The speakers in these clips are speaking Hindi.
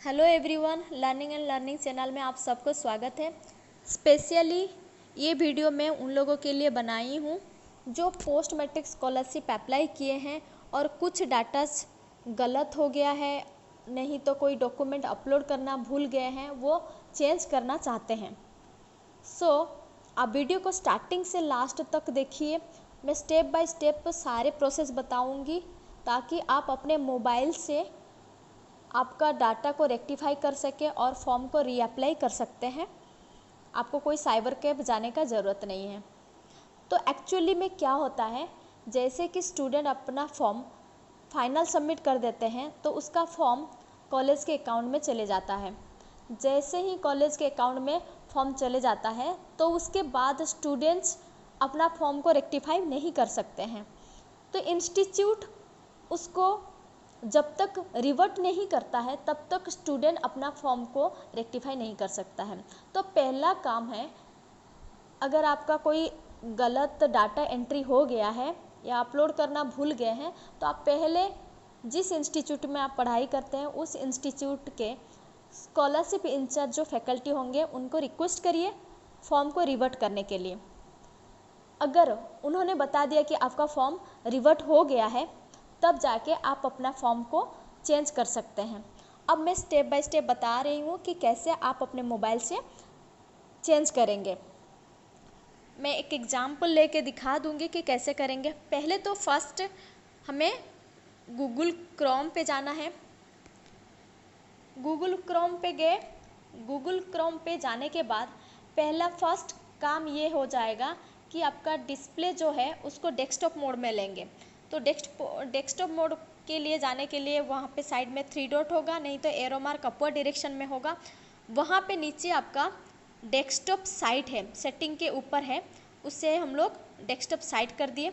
Hello everyone, learning and learning channel में आप सबको स्वागत है। स्पेशली ये वीडियो मैं उन लोगों के लिए बनाई हूँ जो पोस्ट मैट्रिक स्कॉलरशिप अप्लाई किए हैं और कुछ डाटास गलत हो गया है, नहीं तो कोई डॉक्यूमेंट अपलोड करना भूल गए हैं, वो चेंज करना चाहते हैं। आप वीडियो को स्टार्टिंग से लास्ट तक देखिए। मैं स्टेप बाय स्टेप सारे प्रोसेस बताऊँगी ताकि आप अपने मोबाइल से आपका डाटा को रेक्टिफाई कर सके और फॉर्म को रीअप्लाई कर सकते हैं। आपको कोई साइबर कैफ़े जाने का ज़रूरत नहीं है। तो एक्चुअली में क्या होता है, जैसे कि स्टूडेंट अपना फॉर्म फाइनल सबमिट कर देते हैं तो उसका फॉर्म कॉलेज के अकाउंट में चले जाता है। जैसे ही कॉलेज के अकाउंट में फॉर्म चले जाता है तो उसके बाद स्टूडेंट्स अपना फॉर्म को रेक्टिफाई नहीं कर सकते हैं। तो इंस्टीट्यूट उसको जब तक रिवर्ट नहीं करता है तब तक स्टूडेंट अपना फॉर्म को रेक्टिफाई नहीं कर सकता है। तो पहला काम है, अगर आपका कोई गलत डाटा एंट्री हो गया है या अपलोड करना भूल गए हैं तो आप पहले जिस इंस्टीट्यूट में आप पढ़ाई करते हैं उस इंस्टीट्यूट के स्कॉलरशिप इंचार्ज जो फैकल्टी होंगे उनको रिक्वेस्ट करिए फॉर्म को रिवर्ट करने के लिए। अगर उन्होंने बता दिया कि आपका फॉर्म रिवर्ट हो गया है तब जाके आप अपना फॉर्म को चेंज कर सकते हैं। अब मैं स्टेप बाय स्टेप बता रही हूँ कि कैसे आप अपने मोबाइल से चेंज करेंगे। मैं एक एग्जाम्पल लेके दिखा दूँगी कि कैसे करेंगे। पहले तो फर्स्ट हमें गूगल क्रोम पे जाना है। गूगल क्रोम पे गए। गूगल क्रोम पे जाने के बाद पहला फर्स्ट काम ये हो जाएगा कि आपका डिस्प्ले जो है उसको डेस्कटॉप मोड में लेंगे। तो डेस्कटॉप मोड के लिए जाने के लिए वहाँ पे साइड में 3 डॉट होगा, नहीं तो एरो मार्क अपवर्ड डायरेक्शन में होगा। वहाँ पे नीचे आपका डेस्कटॉप साइट है, सेटिंग के ऊपर है, उससे हम लोग डेस्कटॉप साइट कर दिए।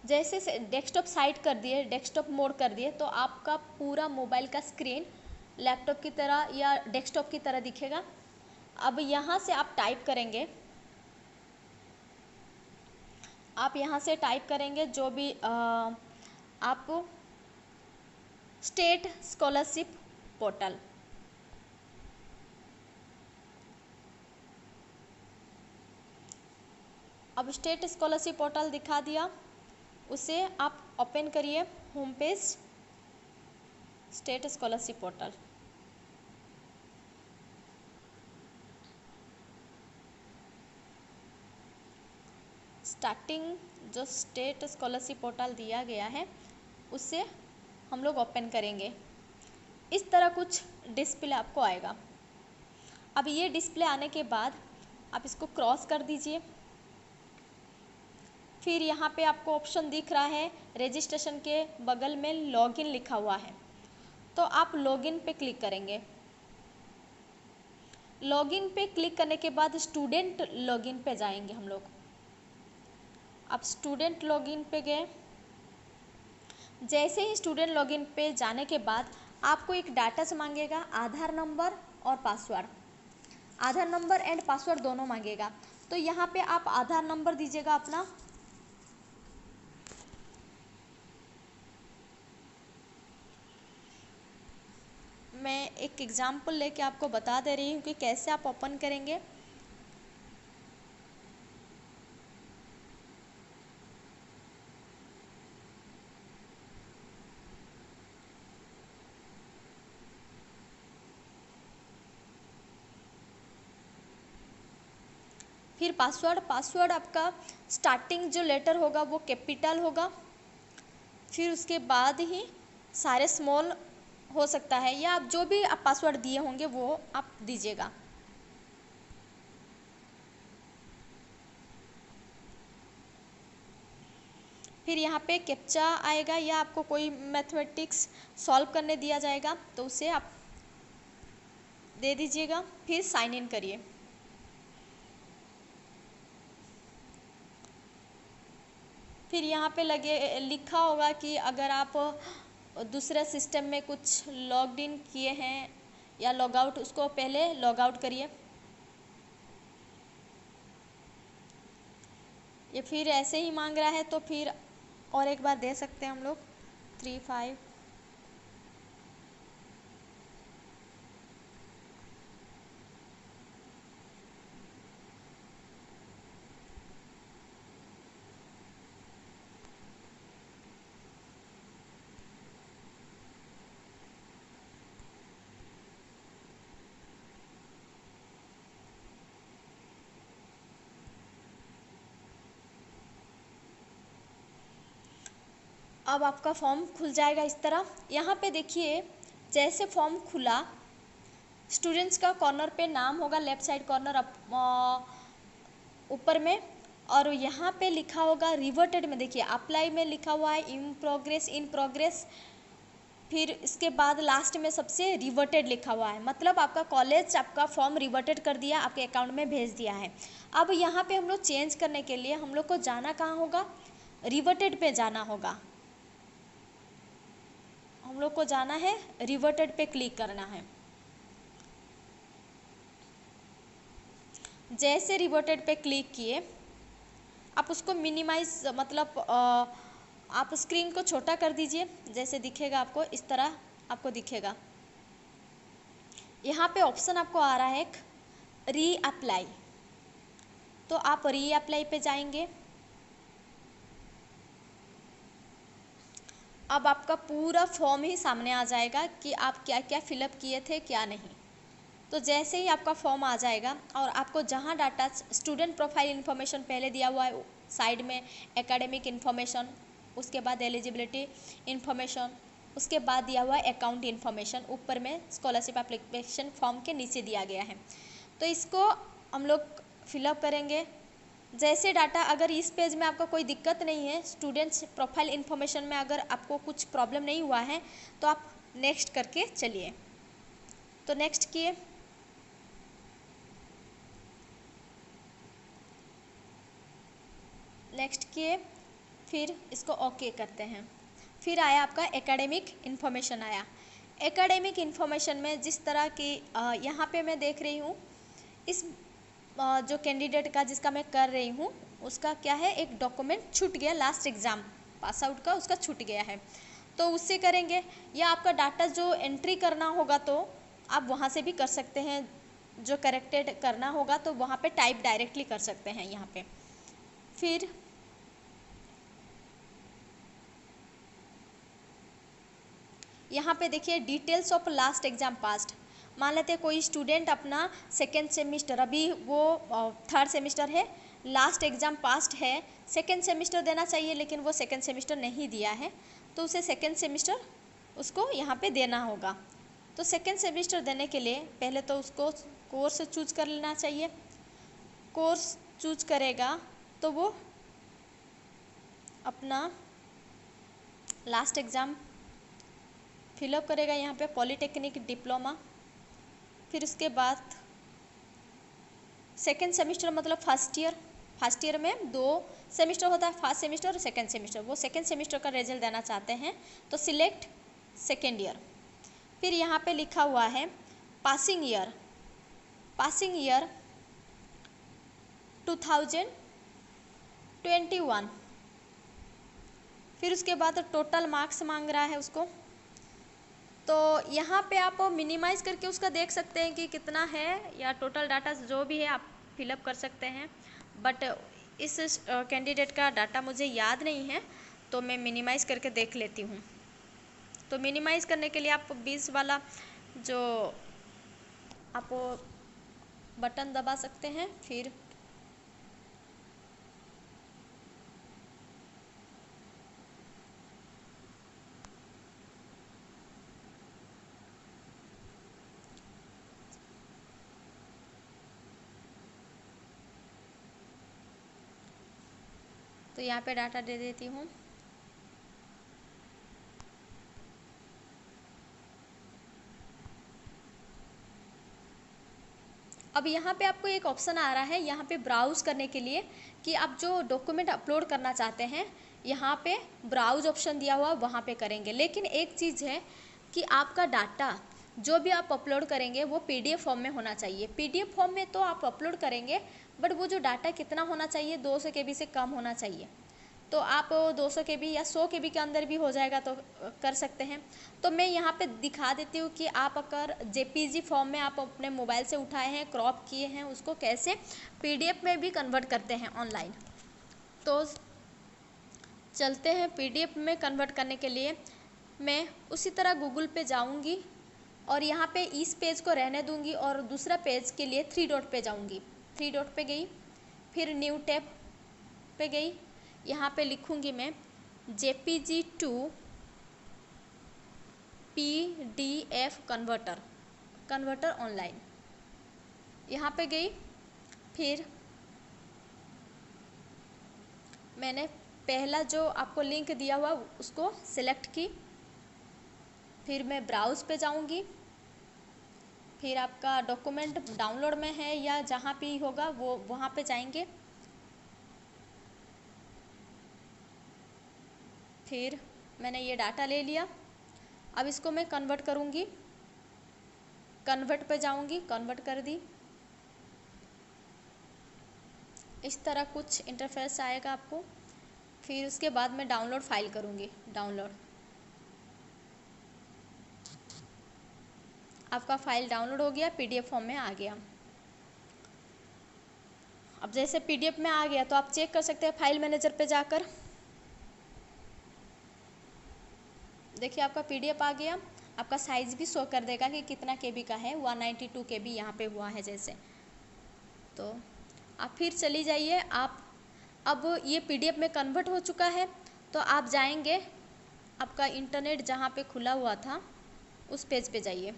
जैसे डेस्कटॉप साइट कर दिए, डेस्कटॉप मोड कर दिए तो आपका पूरा मोबाइल का स्क्रीन लैपटॉप की तरह या डेस्कटॉप की तरह दिखेगा। अब यहाँ से आप टाइप करेंगे, आप यहाँ से टाइप करेंगे जो भी आप स्टेट स्कॉलरशिप पोर्टल। अब स्टेट स्कॉलरशिप पोर्टल दिखा दिया, उसे आप ओपन करिए home page state scholarship portal. Starting जो स्टेट स्कॉलरशिप पोर्टल दिया गया है उससे हम लोग ओपन करेंगे। इस तरह कुछ डिस्प्ले आपको आएगा। अब ये डिस्प्ले आने के बाद आप इसको क्रॉस कर दीजिए। फिर यहाँ पे आपको ऑप्शन दिख रहा है, रजिस्ट्रेशन के बगल में लॉगिन लिखा हुआ है, तो आप लॉगिन पे क्लिक करेंगे। लॉगिन पे क्लिक करने के बाद स्टूडेंट लॉगिन पे जाएंगे हम लोग। अब स्टूडेंट लॉगिन पे गए। जैसे ही स्टूडेंट लॉगिन पे जाने के बाद आपको एक डाटा से मांगेगा, आधार नंबर और password. Aadhaar number and password दोनों मांगेगा। तो यहाँ पे आप आधार नंबर दीजिएगा अपना। मैं एक एग्जाम्पल लेके आपको बता दे रही हूँ कि कैसे आप ओपन करेंगे। फिर पासवर्ड आपका स्टार्टिंग जो लेटर होगा वो कैपिटल होगा, फिर उसके बाद ही सारे स्मॉल हो सकता है, या आप जो भी आप पासवर्ड दिए होंगे वो आप दीजिएगा। फिर यहाँ पे कैप्चा आएगा या आपको कोई मैथमेटिक्स सॉल्व करने दिया जाएगा तो उसे आप दे दीजिएगा। फिर साइन इन करिए। फिर यहाँ पे लिखा होगा कि अगर आप दूसरे सिस्टम में कुछ लॉग्ड इन किए हैं या लॉग आउट, उसको पहले लॉग आउट करिए। ये फिर ऐसे ही मांग रहा है तो फिर और एक बार दे सकते हैं हम लोग 3 5। अब आपका फॉर्म खुल जाएगा इस तरह। यहाँ पे देखिए जैसे फॉर्म खुला, स्टूडेंट्स का कॉर्नर पे नाम होगा, लेफ्ट साइड कॉर्नर ऊपर में, और यहाँ पे लिखा होगा रिवर्टेड में, देखिए अप्लाई में लिखा हुआ है इन प्रोग्रेस, फिर इसके बाद लास्ट में सबसे रिवर्टेड लिखा हुआ है, मतलब आपका कॉलेज आपका फॉर्म रिवर्टेड कर दिया, आपके अकाउंट में भेज दिया है। अब यहाँ पे हम लोग चेंज करने के लिए हम लोग को जाना कहाँ होगा, रिवर्टेड पे जाना होगा। हम लोग को जाना है रिवर्टेड पे क्लिक करना है। जैसे रिवर्टेड पे क्लिक किए, आप उसको मिनिमाइज मतलब आप स्क्रीन को छोटा कर दीजिए, जैसे दिखेगा आपको इस तरह आपको दिखेगा। यहाँ पे ऑप्शन आपको आ रहा है एक री अप्लाई, तो आप री अप्लाई पे जाएंगे। अब आपका पूरा फॉर्म ही सामने आ जाएगा कि आप क्या क्या फिलअप किए थे क्या नहीं। तो जैसे ही आपका फॉर्म आ जाएगा और आपको जहाँ डाटा स्टूडेंट प्रोफाइल इन्फॉर्मेशन पहले दिया हुआ है साइड में, एकेडमिक इन्फॉर्मेशन, उसके बाद एलिजिबिलिटी इन्फॉर्मेशन, उसके बाद दिया हुआ है अकाउंट इन्फॉर्मेशन, ऊपर में स्कॉलरशिप एप्लीकेशन फॉर्म के नीचे दिया गया है। तो इसको हम लोग फिलअप करेंगे। जैसे डाटा, अगर इस पेज में आपका कोई दिक्कत नहीं है, स्टूडेंट्स प्रोफाइल इन्फॉर्मेशन में अगर आपको कुछ प्रॉब्लम नहीं हुआ है तो आप नेक्स्ट करके चलिए। तो नेक्स्ट किए, नेक्स्ट किए, फिर इसको ओके करते हैं। फिर आया आपका एकेडमिक इन्फॉर्मेशन आया। एकेडमिक इन्फॉर्मेशन में जिस तरह की यहाँ पे मैं देख रही हूँ, इस जो कैंडिडेट का जिसका मैं कर रही हूँ उसका क्या है, एक डॉक्यूमेंट छूट गया, लास्ट एग्ज़ाम पास आउट का उसका छूट गया है, तो उससे करेंगे। या आपका डाटा जो एंट्री करना होगा तो आप वहाँ से भी कर सकते हैं, जो करेक्टेड करना होगा तो वहाँ पे टाइप डायरेक्टली कर सकते हैं यहाँ पे। फिर यहाँ पे देखिए details of last exam passed. मान लेते हैं कोई स्टूडेंट अपना सेकेंड सेमिस्टर, अभी वो थर्ड सेमिस्टर है, लास्ट एग्ज़ाम पास्ट है, सेकेंड सेमिस्टर देना चाहिए लेकिन वो सेकेंड सेमिस्टर नहीं दिया है, तो उसे सेकेंड सेमिस्टर उसको यहाँ पे देना होगा। तो सेकेंड सेमिस्टर देने के लिए पहले तो उसको कोर्स चूज कर लेना चाहिए। कोर्स चूज करेगा तो वो अपना लास्ट एग्ज़ाम फिलअप करेगा, यहाँ पे पॉलीटेक्निक डिप्लोमा। फिर उसके बाद सेकेंड सेमिस्टर मतलब फर्स्ट ईयर में 2 सेमिस्टर होता है, फर्स्ट सेमिस्टर और सेकेंड सेमिस्टर। वो सेकेंड सेमिस्टर का रिजल्ट देना चाहते हैं तो सिलेक्ट सेकेंड ईयर। फिर यहाँ पे लिखा हुआ है पासिंग ईयर 2021। फिर उसके बाद टोटल मार्क्स मांग रहा है उसको, तो यहाँ पे आप मिनिमाइज़ करके उसका देख सकते हैं कि कितना है, या टोटल डाटा जो भी है आप फिलअप कर सकते हैं। बट इस कैंडिडेट का डाटा मुझे याद नहीं है तो मैं मिनिमाइज़ करके देख लेती हूँ। तो मिनिमाइज़ करने के लिए आप 20 वाला जो आप बटन दबा सकते हैं। फिर तो यहाँ पे डाटा दे देती हूँ। अब यहाँ पे आपको एक ऑप्शन आ रहा है यहाँ पे ब्राउज़ करने के लिए कि आप जो डॉक्यूमेंट अपलोड करना चाहते हैं, यहाँ पे ब्राउज़ ऑप्शन दिया हुआ वहाँ पे करेंगे। लेकिन एक चीज़ है कि आपका डाटा जो भी आप अपलोड करेंगे वो पीडीएफ फॉर्म में होना चाहिए। पीडीएफ फॉर्म में तो आप अपलोड करेंगे बट वो जो डाटा कितना होना चाहिए, 200 KB से कम होना चाहिए। तो आप 200 KB या 100 KB के अंदर भी हो जाएगा तो कर सकते हैं। तो मैं यहाँ पे दिखा देती हूँ कि आप अगर जेपीजी फॉर्म में आप अपने मोबाइल से उठाए हैं, क्रॉप किए हैं, उसको कैसे पीडीएफ में भी कन्वर्ट करते हैं ऑनलाइन। तो चलते हैं पीडीएफ में कन्वर्ट करने के लिए मैं उसी तरह गूगल पे जाऊँगी और यहाँ पे इस पेज को रहने दूँगी और दूसरा पेज के लिए 3 डॉट पे जाऊँगी। 3 डॉट पे गई, फिर न्यू टैब पे गई, यहाँ पे लिखूँगी मैं JPG to PDF converter online, यहाँ पे गई। फिर मैंने पहला जो आपको लिंक दिया हुआ उसको सिलेक्ट की। फिर मैं ब्राउज़ पे जाऊंगी। फिर आपका डॉक्यूमेंट डाउनलोड में है या जहाँ भी होगा वो वहाँ पे जाएंगे। फिर मैंने ये डाटा ले लिया। अब इसको मैं कन्वर्ट करूँगी। कन्वर्ट पे जाऊँगी, कन्वर्ट कर दी। इस तरह कुछ इंटरफेस आएगा आपको। फिर उसके बाद मैं डाउनलोड फाइल करूँगी। डाउनलोड, आपका फाइल डाउनलोड हो गया, PDF फॉर्म में आ गया। अब जैसे PDF में आ गया तो आप चेक कर सकते हैं फाइल मैनेजर पे जाकर। देखिए आपका PDF आ गया। आपका साइज़ भी शो कर देगा कि कितना KB का है। 192 KB यहाँ पे हुआ है जैसे। तो आप फिर चली जाइए। आप अब ये PDF में कन्वर्ट हो चुका है तो आप जाएंगे, आपका इंटरनेट जहाँ पे खुला हुआ था उस पेज पे जाइए।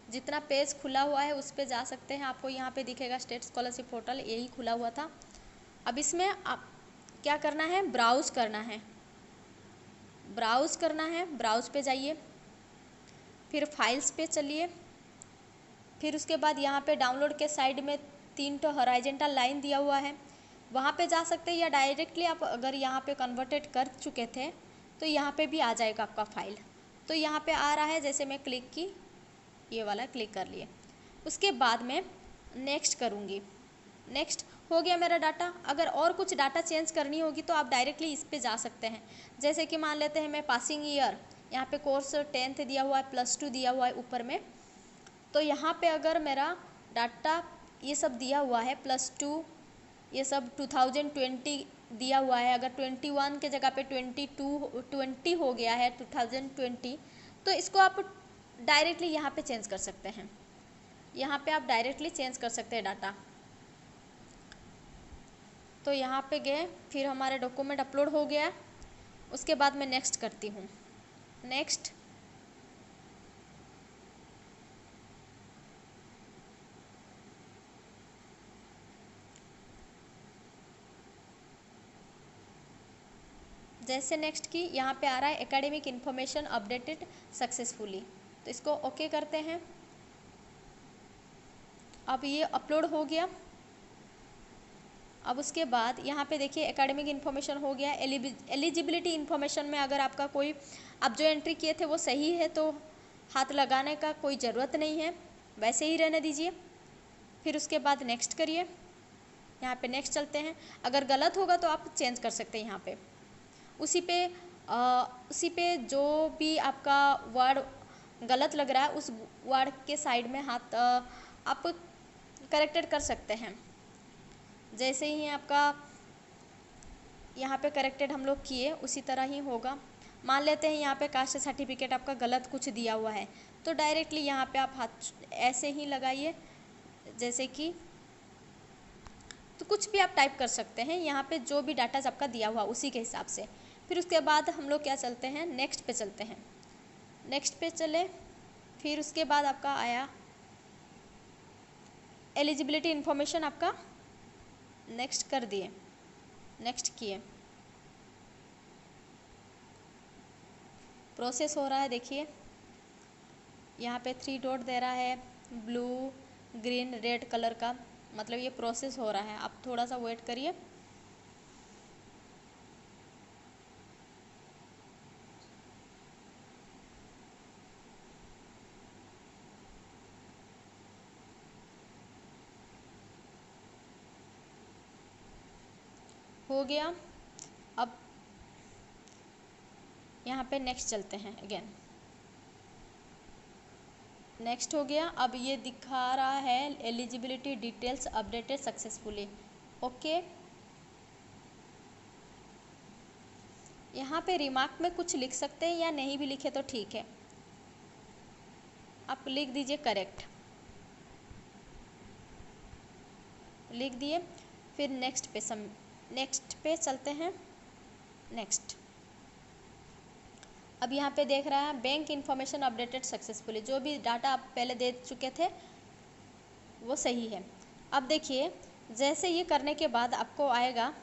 जितना पेज खुला हुआ है उस पे जा सकते हैं। आपको यहाँ पे दिखेगा स्टेट स्कॉलरशिप पोर्टल, यही खुला हुआ था। अब इसमें आप क्या करना है, ब्राउज़ करना है। ब्राउज़ करना है, ब्राउज़ पे जाइए। फिर फाइल्स पे चलिए। फिर उसके बाद यहाँ पे डाउनलोड के साइड में 3 तो हॉराइजेंटल लाइन दिया हुआ है, वहाँ पे जा सकते हैं। या डायरेक्टली आप अगर यहाँ पे कन्वर्टेड कर चुके थे तो यहाँ पे भी आ जाएगा आपका फाइल। तो यहाँ पे आ रहा है, जैसे मैं क्लिक की, ये वाला क्लिक कर लिए। उसके बाद में नेक्स्ट करूँगी। नेक्स्ट हो गया मेरा डाटा। अगर और कुछ डाटा चेंज करनी होगी तो आप डायरेक्टली इस पे जा सकते हैं। जैसे कि मान लेते हैं मैं पासिंग ईयर, यहाँ पे कोर्स 10th दिया हुआ है, +2 दिया हुआ है ऊपर में। तो यहाँ पे अगर मेरा डाटा ये सब दिया हुआ है +2, ये सब 2020 दिया हुआ है, अगर 21 के जगह पे 20 हो गया है 2020, तो इसको आप डायरेक्टली यहाँ पे चेंज कर सकते हैं। यहाँ पे आप डायरेक्टली चेंज कर सकते हैं डाटा। तो यहाँ पे गए, फिर हमारे डॉक्यूमेंट अपलोड हो गया। उसके बाद मैं नेक्स्ट करती हूँ। नेक्स्ट, जैसे नेक्स्ट की, यहाँ पे आ रहा है एकेडमिक इन्फॉर्मेशन अपडेटेड सक्सेसफुली, तो इसको ओके करते हैं। अब ये अपलोड हो गया। अब उसके बाद यहाँ पे देखिए एकेडमिक इन्फॉर्मेशन हो गया। एलिजिबिलिटी इन्फॉर्मेशन में अगर आपका कोई, आप जो एंट्री किए थे वो सही है तो हाथ लगाने का कोई ज़रूरत नहीं है, वैसे ही रहने दीजिए। फिर उसके बाद नेक्स्ट करिए। यहाँ पे नेक्स्ट चलते हैं। अगर गलत होगा तो आप चेंज कर सकते हैं यहाँ पे। उसी पे जो भी आपका वर्ड गलत लग रहा है उस वर्ड के साइड में हाथ आप करेक्टेड कर सकते हैं। जैसे ही आपका यहाँ पे करेक्टेड हम लोग किए उसी तरह ही होगा। मान लेते हैं यहाँ पे कास्ट सर्टिफिकेट आपका गलत कुछ दिया हुआ है तो डायरेक्टली यहाँ पे आप हाथ ऐसे ही लगाइए, जैसे कि, तो कुछ भी आप टाइप कर सकते हैं यहाँ पे जो भी डाटा आपका दिया हुआ उसी के हिसाब से। फिर उसके बाद हम लोग क्या चलते हैं, नेक्स्ट पे चलते हैं। नेक्स्ट पे चले। फिर उसके बाद आपका आया एलिजिबिलिटी इन्फॉर्मेशन, आपका नेक्स्ट कर दिए, नेक्स्ट किए। प्रोसेस हो रहा है, देखिए यहाँ पे 3 डॉट दे रहा है, ब्लू ग्रीन रेड कलर का, मतलब ये प्रोसेस हो रहा है। आप थोड़ा सा वेट करिए। हो गया। अब यहाँ पे नेक्स्ट चलते हैं अगेन। नेक्स्ट हो गया। अब ये दिखा रहा है eligibility details updated successfully, okay. यहाँ पे रिमार्क में कुछ लिख सकते हैं या नहीं भी लिखे तो ठीक है, आप लिख दीजिए करेक्ट, लिख दिए। फिर नेक्स्ट पे चलते हैं। नेक्स्ट, अब यहाँ पे देख रहा है बैंक इन्फॉर्मेशन अपडेटेड सक्सेसफुली, जो भी डाटा आप पहले दे चुके थे वो सही है। अब देखिए जैसे ये करने के बाद आपको आएगा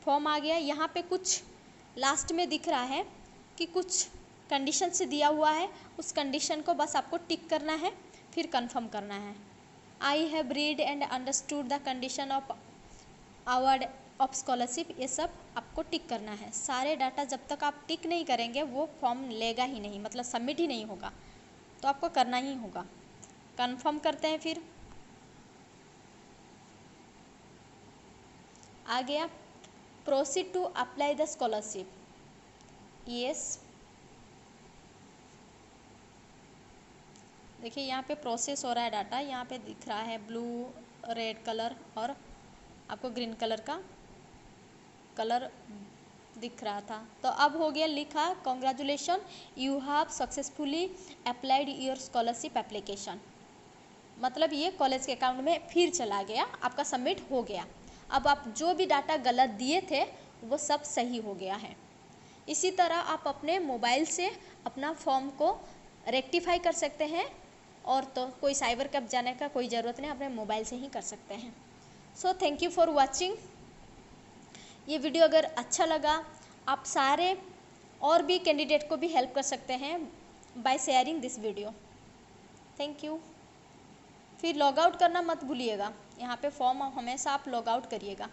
फॉर्म आ गया, यहाँ पे कुछ लास्ट में दिख रहा है कि कुछ कंडीशन से दिया हुआ है, उस कंडीशन को बस आपको टिक करना है, फिर कंफर्म करना है। I have read and understood the condition of award of scholarship, ये सब आपको टिक करना है। सारे डाटा जब तक आप टिक नहीं करेंगे वो फॉर्म लेगा ही नहीं, मतलब सबमिट ही नहीं होगा, तो आपको करना ही होगा। कंफर्म करते हैं, फिर आ गया proceed to apply the scholarship, yes. देखिए यहाँ पे प्रोसेस हो रहा है डाटा, यहाँ पे दिख रहा है ब्लू, रेड कलर और आपको ग्रीन कलर का कलर दिख रहा था। तो अब हो गया लिखा congratulation you have successfully applied your scholarship application, मतलब ये कॉलेज के अकाउंट में फिर चला गया, आपका सबमिट हो गया। अब आप जो भी डाटा गलत दिए थे वो सब सही हो गया है। इसी तरह आप अपने मोबाइल से अपना फॉर्म को रेक्टिफाई कर सकते हैं, और तो कोई साइबर कैफ जाने का कोई ज़रूरत नहीं, अपने मोबाइल से ही कर सकते हैं। So thank you for watching. ये वीडियो अगर अच्छा लगा, आप सारे और भी कैंडिडेट को भी हेल्प कर सकते हैं by sharing this video. Thank you. फिर लॉग आउट करना मत भूलिएगा, यहाँ पे फॉर्म हमेशा आप लॉग आउट करिएगा।